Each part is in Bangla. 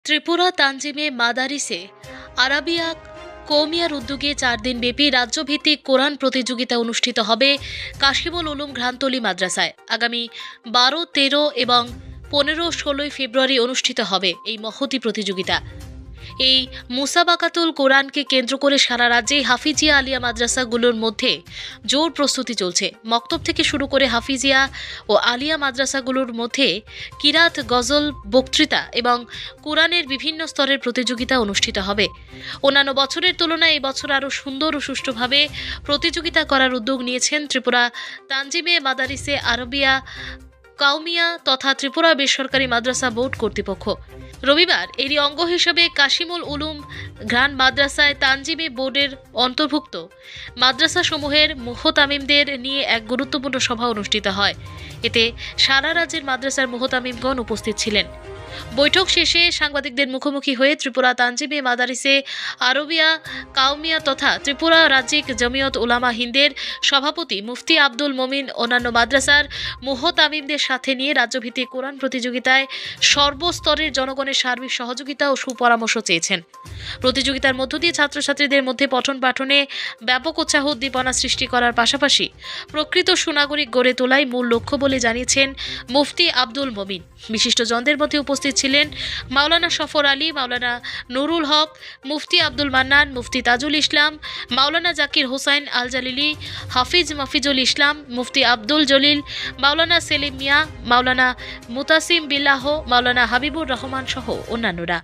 ত্রিপুরা তানজিমে মাদারিসে আরাবিয়া কৌমিয়ার উদ্যোগে 4 দিন ব্যাপী রাজ্যভিত্তিক কোরআন প্রতিযোগিতা অনুষ্ঠিত হবে কাশিমুল উলুম ঘ্রান্তলি মাদ্রাসায়। আগামী 12, 13 এবং 15, 16 ফেব্রুয়ারি অনুষ্ঠিত হবে এই মহতী প্রতিযোগিতা। এই মুসাবাকাতুল কোরআনকে কেন্দ্র করে সারা রাজ্যে হাফিজিয়া আলিয়া মাদ্রাসাগুলোর মধ্যে জোর প্রস্তুতি চলছে। মক্তব থেকে শুরু করে হাফিজিয়া ও আলিয়া মাদ্রাসাগুলোর মধ্যে কিরাত, গজল, বক্তৃতা এবং কোরআনের বিভিন্ন স্তরের প্রতিযোগিতা অনুষ্ঠিত হবে। অন্যান্য বছরের তুলনায় এই বছর আরও সুন্দর ও সুষ্ঠুভাবে প্রতিযোগিতা করার উদ্যোগ নিয়েছেন ত্রিপুরা তানজিমে মাদারিসে আরবিয়া কাউমিয়া তথা ত্রিপুরা বেসরকারি মাদ্রাসা বোর্ড কর্তৃপক্ষ। রবিবার এরই অঙ্গ হিসেবে কাশিমুল উলুম ঘ্রান মাদ্রাসায় তানজিমে বোর্ডের অন্তর্ভুক্ত মাদ্রাসাসমূহের মুহতামিমদের নিয়ে এক গুরুত্বপূর্ণ সভা অনুষ্ঠিত হয়। এতে সারা রাজ্যের মাদ্রাসার মুহতামিমগণ উপস্থিত ছিলেন। বৈঠক শেষে সাংবাদিকদের মুখোমুখি হয়ে ত্রিপুরা তানজিমে মাদারিসে আরবিয়া কাউমিয়া তথা ত্রিপুরা রাজ্যিক জমিয়ত উলামা হিন্দের সভাপতি মুফতি আব্দুল মমিন অন্যান্য মাদ্রাসার মুহতামিমদের সাথে নিয়ে রাজ্যভিত্তিক কোরআন প্রতিযোগিতায় সর্বস্তরের জনগণের সার্বিক সহযোগিতা ও সুপরামর্শ চেয়েছেন। প্রতিযোগিতার মধ্য দিয়ে ছাত্রছাত্রীদের মধ্যে পঠন পাঠনে ব্যাপক উৎসাহ উদ্দীপনা সৃষ্টি করার পাশাপাশি প্রকৃত সুনাগরিক গড়ে তোলাই মূল লক্ষ্য বলে জানিয়েছেন মুফতি আব্দুল মমিন। বিশিষ্টজনদের মধ্যে উপস্থিত ছিলেন মাওলানা সফর আলী, মাওলানা নুরুল হক, মুফতি আব্দুল মান্নান, মুফতি তাজুল ইসলাম, মাওলানা জাকির হোসাইন আল জালিলি, হাফিজ মাফিজুল ইসলাম, মুফতি আব্দুল জলিল, মাওলানা সেলিম মিয়া, মাওলানা মুতাসিম বিল্লাহ, মাওলানা হাবিবুর রহমান সহ অন্যান্যরা।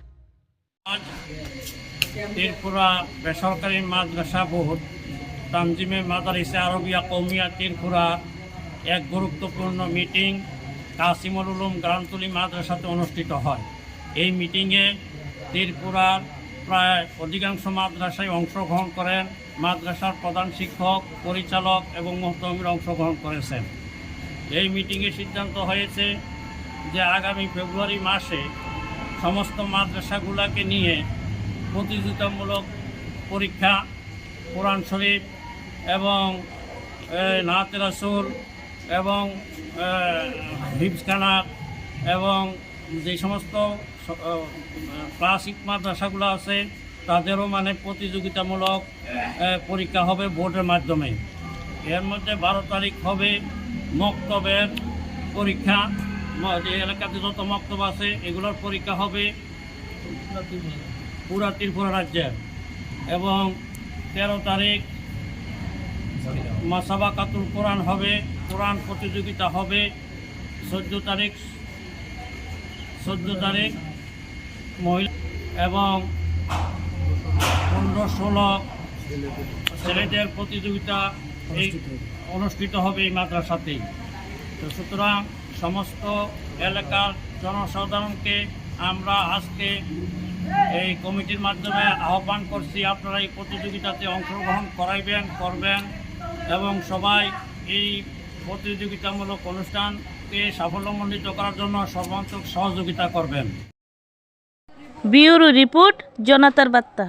ত্রিপুরা বেসরকারি মাদ্রাসা বোর্ড তানজিমে মাদারিসে আরবিয়া কৌমিয়া ত্রিপুরা এক গুরুত্বপূর্ণ মিটিং কাশিমুল উলুম ঘ্রান্তলি মাদ্রাসাতে অনুষ্ঠিত হয়। এই মিটিংয়ে ত্রিপুরার প্রায় অধিকাংশ মাদ্রাসায় অংশগ্রহণ করেন। মাদ্রাসার প্রধান শিক্ষক, পরিচালক এবং মুহতামিমরা অংশগ্রহণ করেছেন। এই মিটিংয়ে সিদ্ধান্ত হয়েছে যে আগামী ফেব্রুয়ারি মাসে সমস্ত মাদ্রাসাগুলোকে নিয়ে প্রতিযোগিতামূলক পরীক্ষা, কোরআন শরীফ এবং নাতে রাসূল এবং হিফজখানা এবং যে সমস্ত ক্লাসিক মাদ্রাসাগুলো আছে তাদেরও প্রতিযোগিতামূলক পরীক্ষা হবে বোর্ডের মাধ্যমে। এর মধ্যে 12 তারিখ হবে মক্তবের পরীক্ষা। যে এলাকাতে যত মক্তব আছে এগুলোর পরীক্ষা হবে পুরা ত্রিপুরা রাজ্যের। এবং 13 তারিখ মুসাবাকাতুল কোরআন হবে, কোরআন প্রতিযোগিতা হবে। 14 তারিখ মহিলা এবং 15-16 ছেলেদের প্রতিযোগিতা এই অনুষ্ঠিত হবে এই মাদ্রাসাতেই। তো সুতরাং সমস্ত এলাকার জনসাধারণকে আমরা আজকে এই কমিটির মাধ্যমে আহ্বান করছি, আপনারা এই প্রতিযোগিতাতে অংশগ্রহণ করবেন এবং সবাই এই প্রতিযোগিতামূলক অনুষ্ঠানকে সাফল্যমণ্ডিত করার জন্য সর্বাত্মক সহযোগিতা করবেন। ব্যুরো রিপোর্ট, জনতার বার্তা।